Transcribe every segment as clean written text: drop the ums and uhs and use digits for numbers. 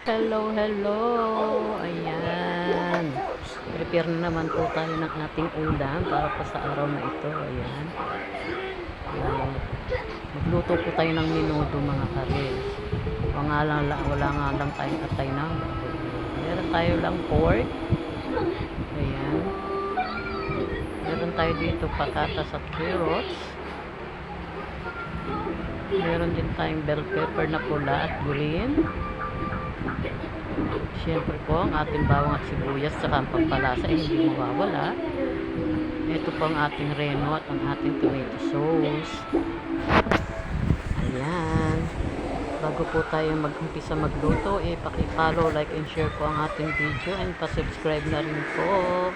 Hello, hello. Ayan. Prepare na naman po tayo ng ating ulam para po sa araw na ito. Ayan. Magluto po tayo ng menudo mga kares. Wala nga lang tayong atay na. Meron tayo lang pork. Ayan. Meron tayo dito patatas at carrots. Meron din tayong bell pepper na pula at green. Siyempre po ang ating bawang at sibuyas saka ang pampalasa hindi mawawala. Ito po ang ating reno at ang ating tomato sauce. Ayan. Bago po tayo mag-umpisa magluto, paki-follow, like and share po ang ating video and pa-subscribe na rin po.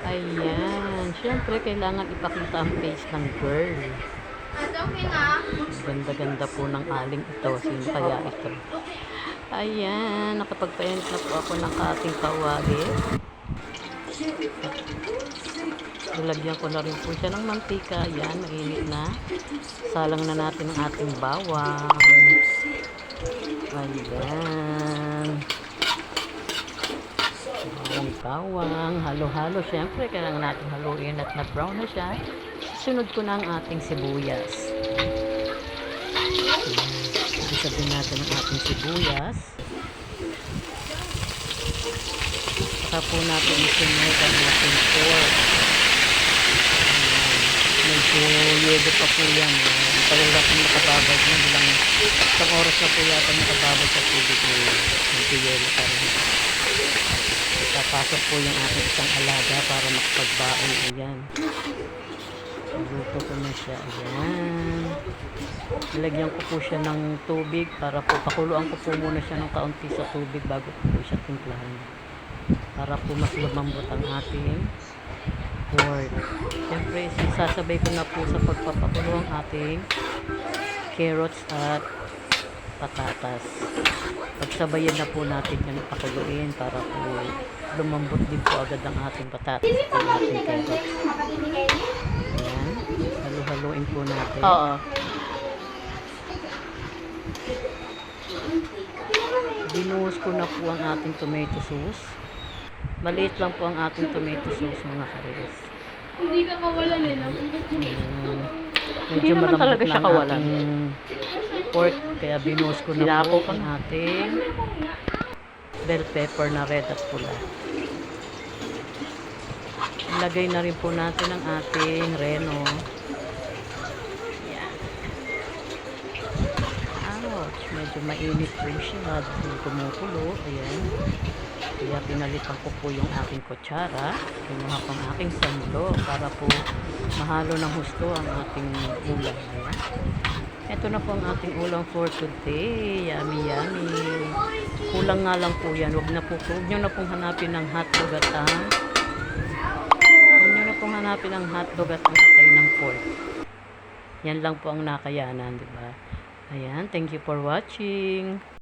Ayan. Siyempre kailangan ipakita ang face ng girl. Ganda-ganda po ng aling ito. Sino kaya ito? Ayan, nakapagpainit na po ako ng ating kawali. Nilagyan ko na rin po siya ng mantika. Ayan, mainit na. Salang na natin ang ating bawang. Ayan. Bawang. Halo-halo. Siyempre, kailangan natin haluin at na-brown na siya. Sunod ko na ang ating sibuyas. Sabihin natin ang ating sibuyas. Saka po natin isunod ang ating pork. Medyo yelo pa po yan. Tagal natin nakababad na. Bilang isang oras na po yata nakababad sa tubig. Medyo yelo pa rin. Papasok po yung ating isang alaga para makapagbaon. Ayan. Luto ko na siya. Ayan. Nilagyan ko po siya ng tubig para po pakuluan ko po muna siya ng kaunti sa tubig bago po siya timplahan. Para po mas lumambot ang ating pork. Siyempre, sasabay ko na po sa pagpapakulo ang ating carrots at patatas. Pagsabayan na po natin yan pakuluin para po lumambot din po agad ang ating patatas at ang ating carrots. Ayan. Halu-haluin po natin. Oo. Binuhos ko na po ang ating tomato sauce. Maliit lang po ang ating tomato sauce mga kares. Hindi ka kawalan nila. Medyo malambot talaga siya kawalan. Pork, kaya binuhos ko na po ang ating bell pepper na red at pula. Ilagay na rin po natin ang ating reno. Medyo mainit po siya. Kumukulo. Ayan. Kaya pinalitan ko po yung aking kutsara. Kinuha ko ang aking sandok para po mahalo ng husto ang ating ulam. Ayan. Ito na po ang ating ulam for today. Yummy, yummy. Kulang nga lang po yan. Huwag nyo na pong hanapin ng hotdog at ang hotdog at ang atay ng pork. Yan lang po ang nakayanan, di ba? Ayan, thank you for watching.